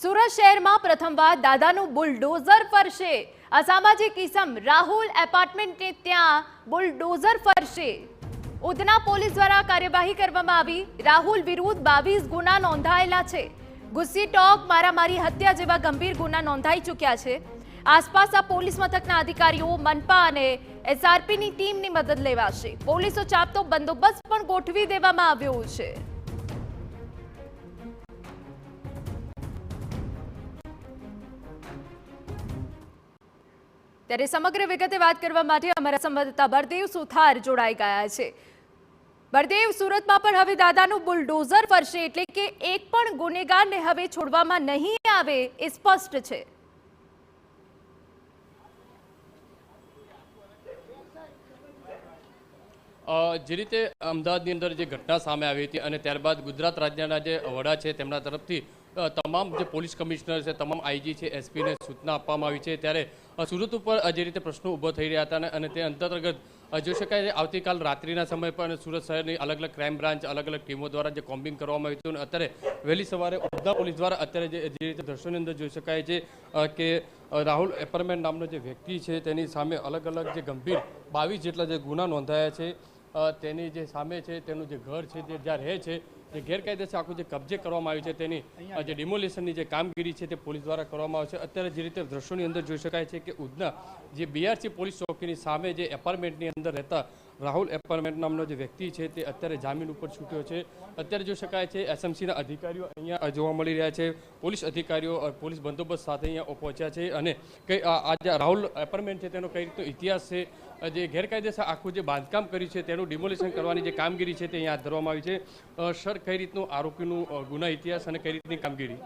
સુરત શહેરમાં પ્રથમવાર દાદાનું બુલડોઝર ફરશે। અસામાજિક ઇસમ રાહુલ એપાર્ટમેન્ટને ત્યાં બુલડોઝર ફરશે। ઉધના પોલીસ દ્વારા કાર્યવાહી કરવામાં આવી। રાહુલ વિરુદ્ધ 22 ગુના નોંધાયેલા છે। ગુસ્સી ટોક, મારામારી, હત્યા જેવા ગંભીર ગુના નોંધાઈ ચૂક્યા છે। આસપાસના પોલીસ મથકના અધિકારીઓ, મનપા અને એસઆરપીની ટીમની મદદ લેવાશે। પોલીસો ચાપતો બંદોબસ્ત પણ ગોઠવી દેવામાં આવ્યો છે। ત્યારે સમગ્ર વિગતે વાત કરવા માટે અમારા સંવાદદાતા બળદેવ સુથાર જોડાઈ ગયા છે। બળદેવ, સુરતમાં પણ હવે દાદાનું બુલડોઝર ફરશે, એટલે કે એક પણ ગુનેગારને હવે છોડવામાં નહીં આવે એ સ્પષ્ટ છે। જે રીતે અમદાવાદની અંદર જે ઘટના સામે આવી હતી અને ત્યારબાદ ગુજરાત રાજ્યના જે વડા છે તેમના તરફથી તમામ જે પોલીસ કમિશનર છે, તમામ આઈજી છે, એસપીને સૂચના આપવામાં આવી છે। ત્યારે સુરત ઉપર જે રીતે પ્રશ્નો ઊભો થઈ રહ્યા હતા અને તે અંતર્ગત જોઈ શકાય છે આવતીકાલ રાત્રિના સમય પર સુરત શહેરની અલગ અલગ ક્રાઇમ બ્રાન્ચ, અલગ અલગ ટીમો દ્વારા જે કોમ્બિંગ કરવામાં આવ્યું હતું અને અત્યારે વહેલી સવારે ઉધના પોલીસ દ્વારા અત્યારે જે રીતે દ્રશ્યોની અંદર જોઈ શકાય છે કે રાહુલ એપાર્ટમેન્ટ નામનો જે વ્યક્તિ છે તેની સામે અલગ અલગ જે ગંભીર 22 જેટલા જે ગુના નોંધાયા છે। તેની જે સામે છે તેનું જે ઘર છે તે જ્યાં રહે છે, જે ગેરકાયદેસર આખું જે કબજે કરવામાં આવ્યું છે તેની જે ડિમોલિશનની જે કામગીરી છે તે પોલીસ દ્વારા કરવામાં આવે છે। અત્યારે જે રીતે દ્રશ્યોની અંદર જોઈ શકાય છે કે ઉધના જે બીઆરસી પોલીસ ચોકીની સામે જે એપાર્ટમેન્ટની અંદર રહેતા રાહુલ એપાર્ટમેન્ટ નામનો જે વ્યક્તિ છે તે અત્યારે જામીન ઉપર છૂટ્યો છે। અત્યારે જોઈ શકાય છે એસએમસીના અધિકારીઓ અહીંયા જોવા મળી રહ્યા છે। પોલીસ અધિકારીઓ પોલીસ બંદોબસ્ત સાથે અહીંયા પહોંચ્યા છે અને કઈ આ જે રાહુલ એપાર્ટમેન્ટ છે તેનો કઈ રીતનો ઇતિહાસ છે, જે ગેરકાયદેસર આખું જે બાંધકામ કર્યું છે તેનું ડિમોલિશન કરવાની જે કામગીરી છે તે અહીંયા હાથ ધરવામાં આવી છે। સર, કઈ રીતનું આરોપીનું ગુના ઇતિહાસ અને કઈ રીતની કામગીરી?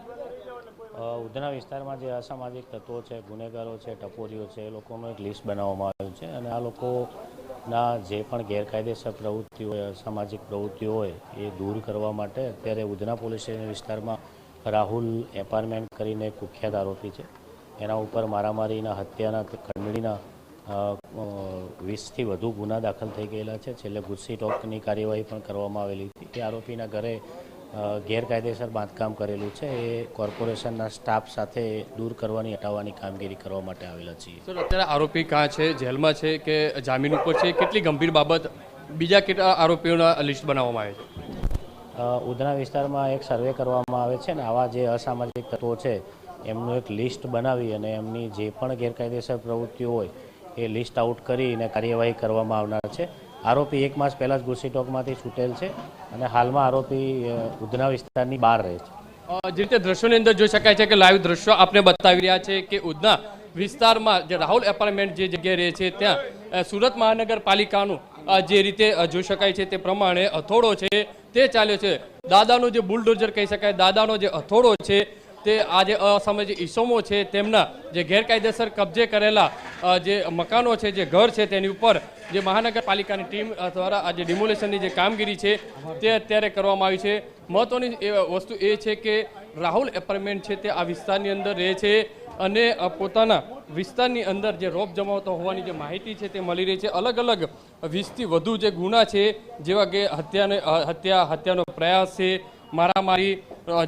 ઉધના વિસ્તારમાં જે અસામાજિક તત્વો છે, ગુનેગારો છે, ટપોરીઓ છે, એ લોકોનું એક લિસ્ટ બનાવવામાં આવ્યું છે અને આ લોકોના જે પણ ગેરકાયદેસર પ્રવૃત્તિઓ હોય, અસામાજિક પ્રવૃત્તિઓ હોય એ દૂર કરવા માટે અત્યારે ઉધના પોલીસ સ્ટેશન વિસ્તારમાં રાહુલ એપાર્ટમેન્ટ કરીને કુખ્યાત આરોપી છે, એના ઉપર મારામારીના, હત્યાના, ખંડણીના 20થી વધુ ગુના દાખલ થઈ ગયેલા છે। છેલ્લે ગુસ્સી ટોકની કાર્યવાહી પણ કરવામાં આવેલી હતી। એ આરોપીના ઘરે ગેરકાયદેસર બાંધકામ કરેલું છે, એ કોર્પોરેશનના સ્ટાફ સાથે દૂર કરવાની, હટાવવાની કામગીરી કરવા માટે આવેલા છીએ। સર, અત્યારે આરોપી ક્યાં છે? જેલમાં છે કે જામીન ઉપર છે? કેટલી ગંભીર બાબત? બીજા કેટલા આરોપીઓના લિસ્ટ બનાવવામાં આવે છે? ઉધના વિસ્તારમાં એક સર્વે કરવામાં આવે છે ને આવા જે અસામાજિક તત્વો છે એમનું એક લિસ્ટ બનાવી અને એમની જે પણ ગેરકાયદેસર પ્રવૃત્તિઓ હોય એ લિસ્ટ આઉટ કરીને કાર્યવાહી કરવામાં આવનાર છે। આરોપી 1 માસ પહેલાં જ ગુસ્સી ટોકમાંથી છૂટેલ છે અને હાલમાં આરોપી ઉધના વિસ્તારની બહાર રહે છે। જે રીતે દ્રશ્યોની અંદર જોઈ શકાય છે કે લાઈવ દ્રશ્યો આપણે બતાવી રહ્યા છે કે ઉધના વિસ્તારમાં જે રાહુલ એપાર્ટમેન્ટ જે જગ્યાએ રહે છે ત્યાં સુરત મહાનગરપાલિકાનું જે રીતે જોઈ શકાય છે તે પ્રમાણે હથોડો છે તે ચાલ્યો છે। દાદાનો જે બુલડોઝર કહી શકાય, દાદાનો જે હથોડો છે તે આ જે અસામાજિક ઇસમો છે તેમના જે ગેરકાયદેસર કબજે કરેલા જે મકાનો છે, જે ઘર છે તેની ઉપર જે મહાનગરપાલિકાની ટીમ દ્વારા આ જે ડિમોલિશનની જે કામગીરી છે તે અત્યારે કરવામાં આવી છે। મહત્વની વસ્તુ એ છે કે રાહુલ એપાર્ટમેન્ટ છે તે આ વિસ્તારની અંદર રહે છે અને પોતાના વિસ્તારની અંદર જે રોપ જમાવતો હોવાની જે માહિતી છે તે મળી રહી છે। અલગ અલગ 20થી વધુ જે ગુના છે, જેવા કે હત્યાનો પ્રયાસ છે, મારામારી,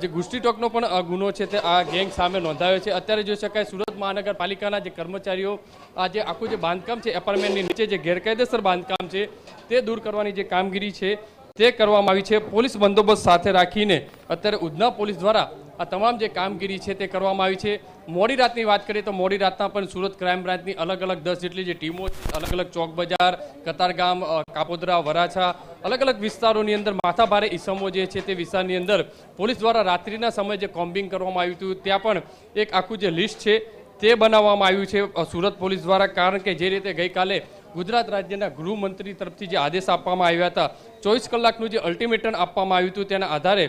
જે ગુસ્સી ટોકનો પણ ગુનો છે તે આ ગેંગ સામે નોંધાયો છે। અત્યારે જોઈ શકાય સુરત મહાનગરપાલિકાના જે કર્મચારીઓ આ જે આખું જે બાંધકામ છે એપાર્ટમેન્ટની નીચે જે ગેરકાયદેસર બાંધકામ છે તે દૂર કરવાની જે કામગીરી છે તે કરવામાં આવી છે। પોલીસ બંદોબસ્ત સાથે રાખીને અત્યારે ઉધના પોલીસ દ્વારા આ તમામ જે કામગીરી છે તે કરવામાં આવી છે। મોડી રાતની વાત કરીએ તો મોડી રાતના પણ સુરત ક્રાઇમ બ્રાન્ચની અલગ અલગ 10 જેટલી જે ટીમો, અલગ અલગ ચોક બજાર, કતારગામ, કાપોદ્રા, વરાછા, અલગ અલગ વિસ્તારોની અંદર માથાભારે ઇસમો જે છે તે વિસ્તારની અંદર પોલીસ દ્વારા રાત્રિના સમયે જે કોમ્બિંગ કરવામાં આવ્યું હતું ત્યાં પણ એક આખું જે લિસ્ટ છે તે બનાવવામાં આવ્યું છે સુરત પોલીસ દ્વારા। કારણ કે જે રીતે ગઈકાલે ગુજરાત રાજ્યના ગૃહમંત્રી તરફથી જે આદેશ આપવામાં આવ્યા હતા, 24 કલાકનું જે અલ્ટિમેટમ આપવામાં આવ્યું હતું તેના આધારે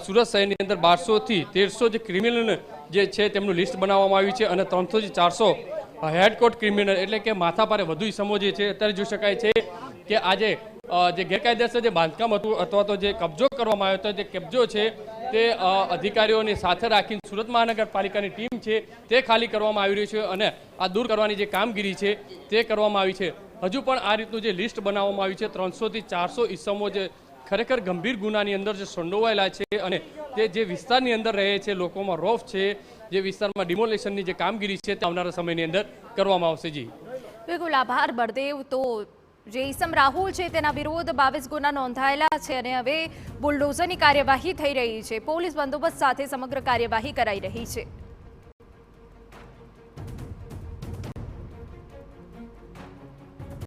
સુરત શહેરની અંદર 1200 થી 1300 જે ક્રિમિનલ જે છે તેમનું લિસ્ટ બનાવવામાં આવ્યું છે અને 300 થી 400 હેડકોટ ક્રિમિનલ એટલે કે માથાભારે વધુ ઇસમો જે છે અત્યારે જોઈ શકાય છે કે આજે જે ગેરકાયદેસર જે બાંધકામ હતું અથવા તો જે કબજો કરવામાં આવ્યો હતો, જે કબજો છે તે અધિકારીઓની સાથે રાખીને સુરત મહાનગરપાલિકાની ટીમ છે તે ખાલી કરવામાં આવી રહ્યું છે અને આ દૂર કરવાની જે કામગીરી છે તે કરવામાં આવી છે। હજુ પણ આ રીતનું જે લિસ્ટ બનાવવામાં આવ્યું છે 300 થી 400 ઇસમો જે ખરેખર ગંભીર ગુનાની અંદર જે સંડોવાયેલા છે અને તે જે વિસ્તારની અંદર રહે છે, લોકોમાં રોફ છે, જે વિસ્તારમાં ડિમોલેશનની જે કામગીરી છે તે આવનારા સમયની અંદર કરવામાં આવશે. જી બિલકુલ, આભાર બળદેવ. તો જે ઈસમ રાહુલ છે તેના વિરોધ 22 ગુના નોંધાયેલા છે અને હવે બુલડોઝરની કાર્યવાહી થઈ રહી છે. પોલીસ બંદોબસ્ત સાથે સમગ્ર કાર્યવાહી કરાઈ રહી છે.